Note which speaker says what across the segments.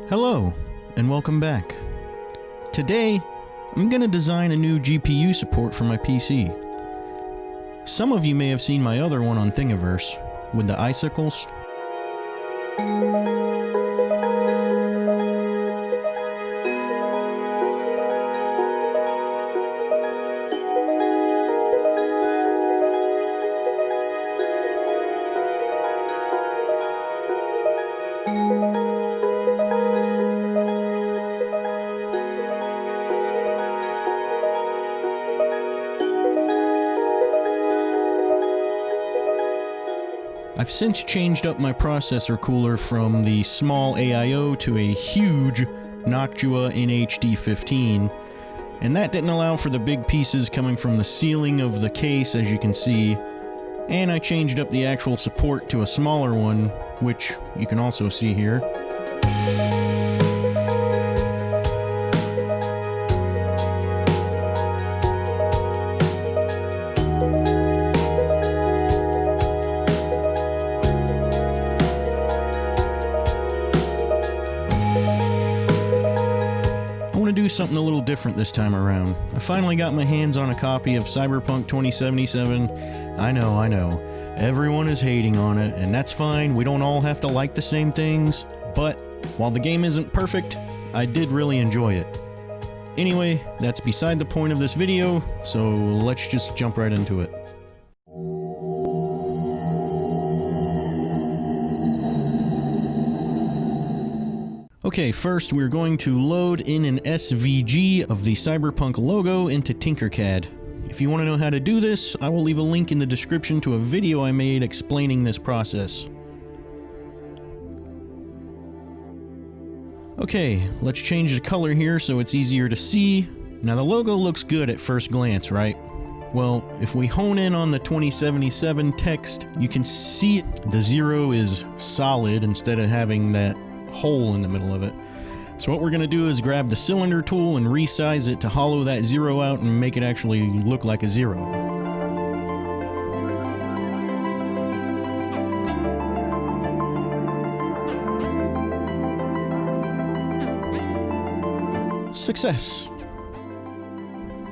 Speaker 1: Hello, and welcome back. Today, I'm going to design a new GPU support for my PC. Some of you may have seen my other one on Thingiverse, with the icicles. I've since changed up my processor cooler from the small AIO to a huge Noctua NHD15, and that didn't allow for the big pieces coming from the ceiling of the case, as you can see, and I changed up the actual support to a smaller one, which you can also see here. Do something a little different this time around. I finally got my hands on a copy of Cyberpunk 2077. I know. Everyone is hating on it, and that's fine. We don't all have to like the same things. But while the game isn't perfect, I did really enjoy it. Anyway, that's beside the point of this video, so let's just jump right into it. Okay, first we're going to load in an SVG of the Cyberpunk logo into Tinkercad. If you want to know how to do this, I will leave a link in the description to a video I made explaining this process. Okay, let's change the color here so it's easier to see. Now the logo looks good at first glance, right? Well, if we hone in on the 2077 text, you can see the 0 is solid instead of having that hole in the middle of it. So what we're going to do is grab the cylinder tool and resize it to hollow that 0 out and make it actually look like a 0. Success!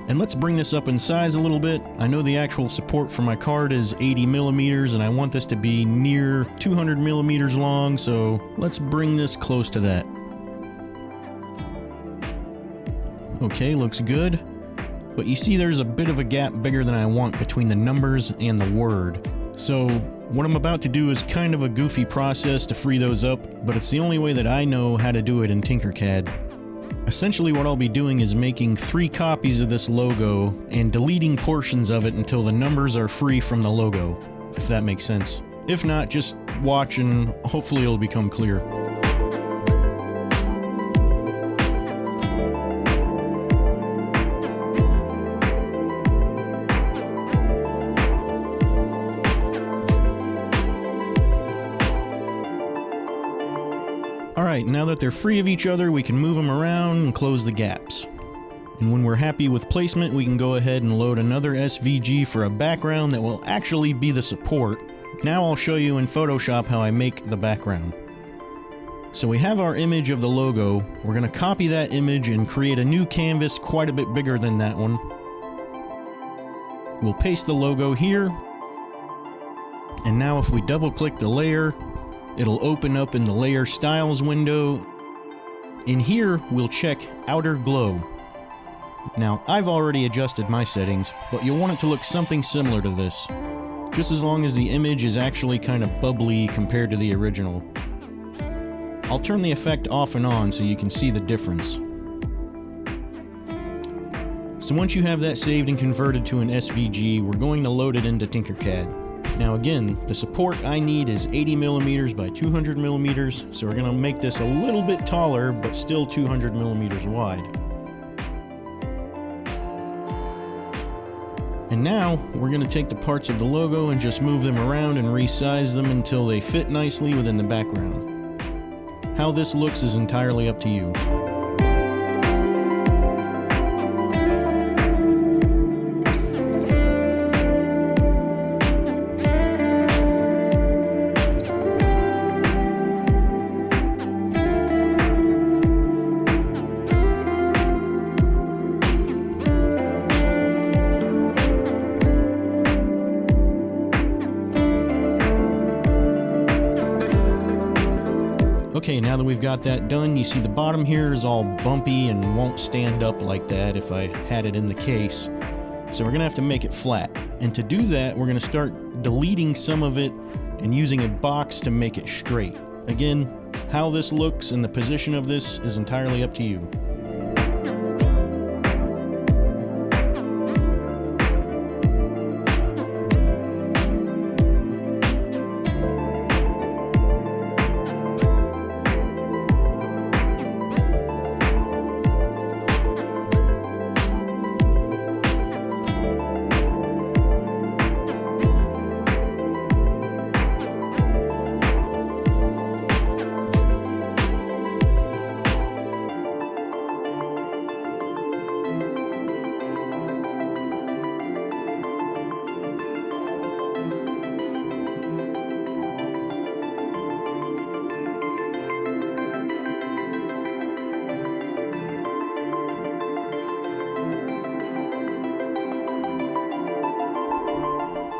Speaker 1: And let's bring this up in size a little bit. I know the actual support for my card is 80 millimeters, and I want this to be near 200 millimeters long, so let's bring this close to that. Okay, looks good. But you see there's a bit of a gap bigger than I want between the numbers and the word. So what I'm about to do is kind of a goofy process to free those up, but it's the only way that I know how to do it in Tinkercad. Essentially what I'll be doing is making 3 copies of this logo and deleting portions of it until the numbers are free from the logo, if that makes sense. If not, just watch and hopefully it'll become clear. Alright, now that they're free of each other, we can move them around and close the gaps. And when we're happy with placement, we can go ahead and load another SVG for a background that will actually be the support. Now I'll show you in Photoshop how I make the background. So we have our image of the logo. We're going to copy that image and create a new canvas quite a bit bigger than that one. We'll paste the logo here. And now if we double click the layer, it'll open up in the Layer Styles window. In here, we'll check Outer Glow. Now, I've already adjusted my settings, but you'll want it to look something similar to this, just as long as the image is actually kind of bubbly compared to the original. I'll turn the effect off and on so you can see the difference. So once you have that saved and converted to an SVG, we're going to load it into Tinkercad. Now again, the support I need is 80 millimeters by 200 millimeters, so we're going to make this a little bit taller, but still 200 millimeters wide. And now, we're going to take the parts of the logo and just move them around and resize them until they fit nicely within the background. How this looks is entirely up to you. Okay, now that we've got that done, you see the bottom here is all bumpy and won't stand up like that if I had it in the case. So we're gonna have to make it flat. And to do that, we're gonna start deleting some of it and using a box to make it straight. Again, how this looks and the position of this is entirely up to you.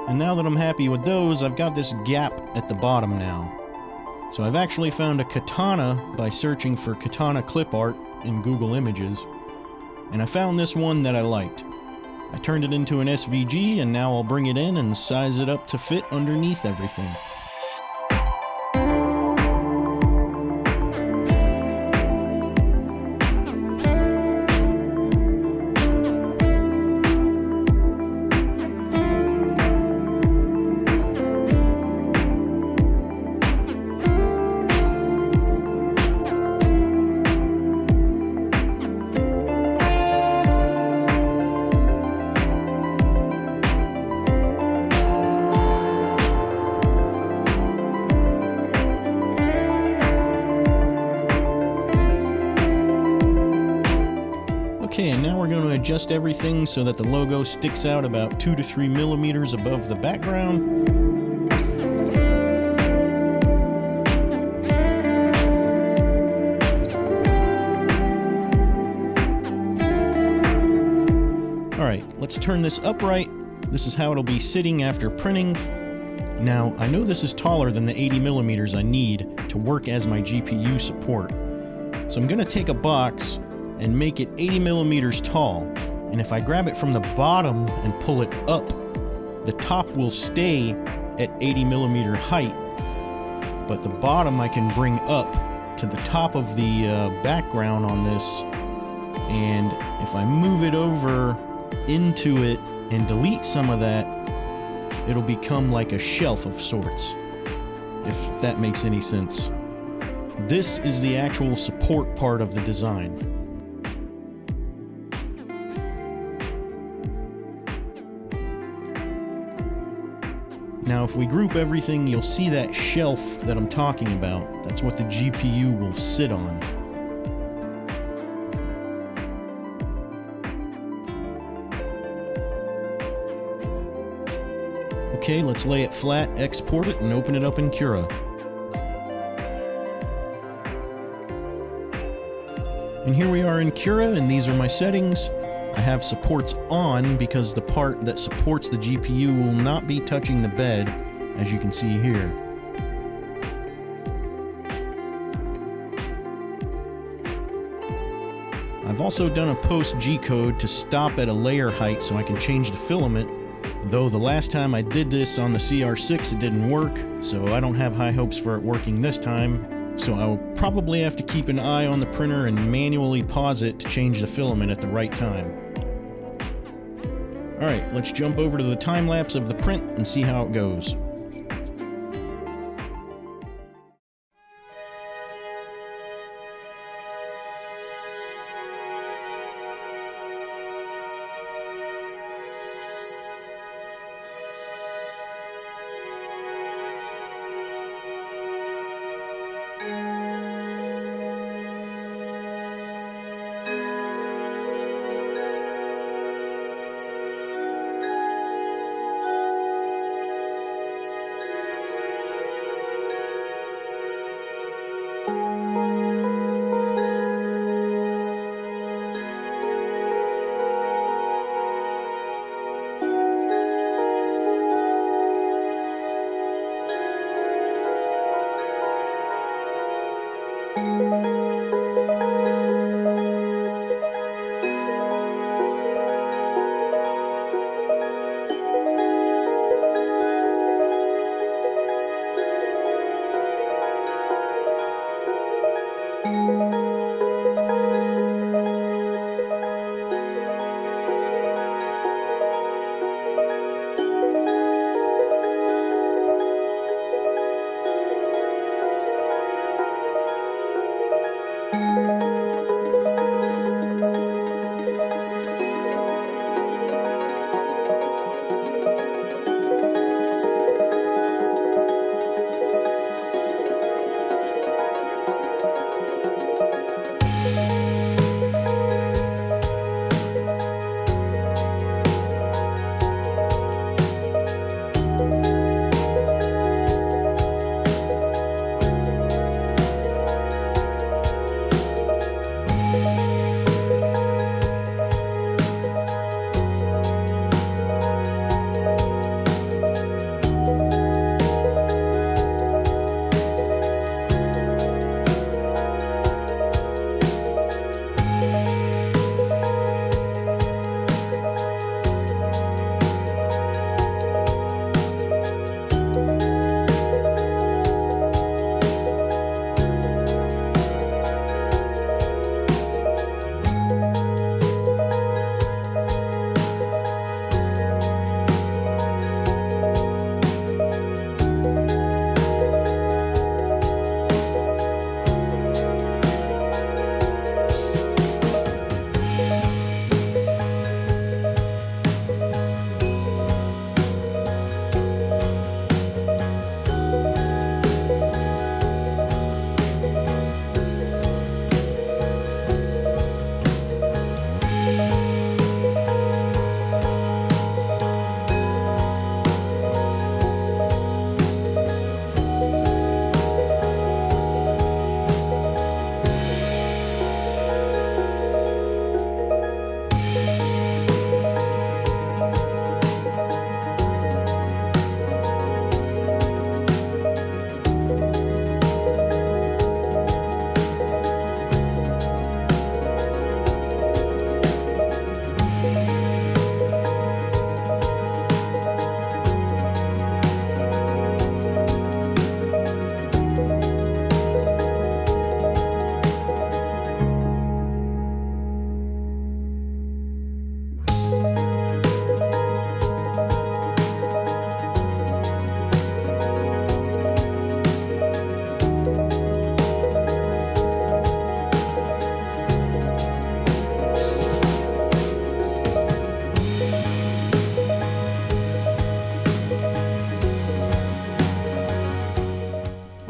Speaker 1: And now that I'm happy with those, I've got this gap at the bottom now. So I've actually found a katana by searching for katana clip art in Google Images, and I found this one that I liked. I turned it into an SVG, and now I'll bring it in and size it up to fit underneath everything. Okay, and now we're going to adjust everything so that the logo sticks out about 2 to 3 millimeters above the background. Alright, let's turn this upright. This is how it'll be sitting after printing. Now, I know this is taller than the 80 millimeters I need to work as my GPU support. So I'm going to take a box and make it 80 millimeters tall. And if I grab it from the bottom and pull it up, the top will stay at 80 millimeter height, but the bottom I can bring up to the top of the background on this. And if I move it over into it and delete some of that, it'll become like a shelf of sorts, if that makes any sense. This is the actual support part of the design. Now, if we group everything, you'll see that shelf that I'm talking about. That's what the GPU will sit on. Okay, let's lay it flat, export it, and open it up in Cura. And here we are in Cura, and these are my settings. I have supports on because the part that supports the GPU will not be touching the bed, as you can see here. I've also done a post G-code to stop at a layer height so I can change the filament, though the last time I did this on the CR6 it didn't work, so I don't have high hopes for it working this time. So I'll probably have to keep an eye on the printer and manually pause it to change the filament at the right time. Alright, let's jump over to the time lapse of the print and see how it goes.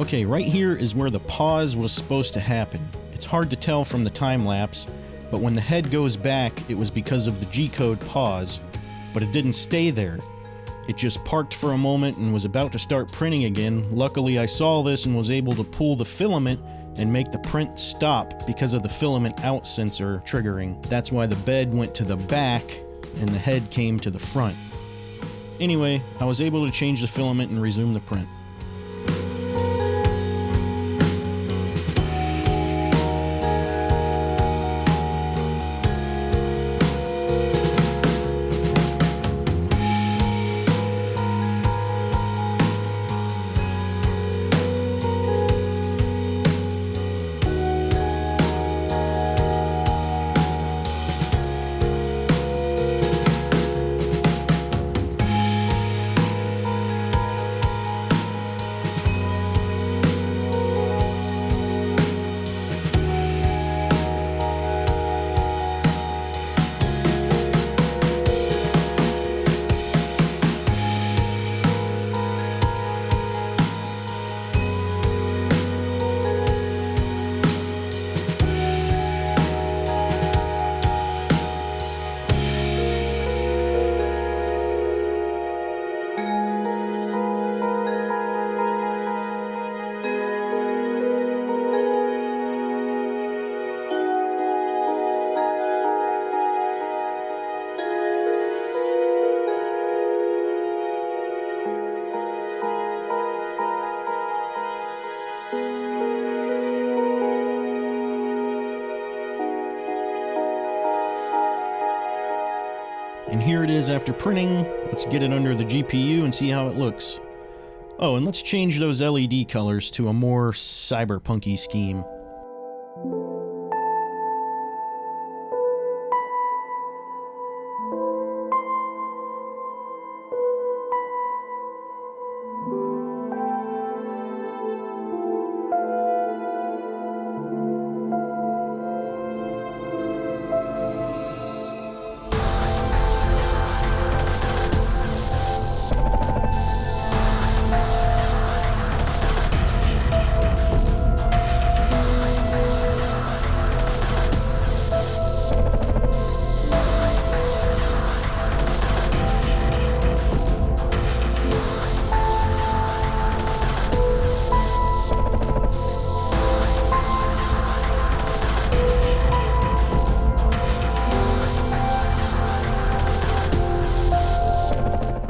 Speaker 1: Okay, right here is where the pause was supposed to happen. It's hard to tell from the time lapse, but when the head goes back, it was because of the G-code pause, but it didn't stay there. It just parked for a moment and was about to start printing again. Luckily, I saw this and was able to pull the filament and make the print stop because of the filament out sensor triggering. That's why the bed went to the back and the head came to the front. Anyway, I was able to change the filament and resume the print. And here it is after printing. Let's get it under the GPU and see how it looks. Oh, and let's change those LED colors to a more cyberpunky scheme.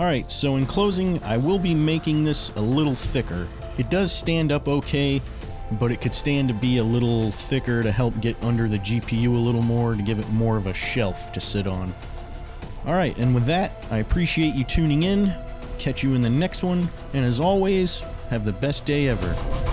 Speaker 1: Alright, so in closing, I will be making this a little thicker. It does stand up okay, but it could stand to be a little thicker to help get under the GPU a little more, to give it more of a shelf to sit on. Alright, and with that, I appreciate you tuning in. Catch you in the next one, and as always, have the best day ever.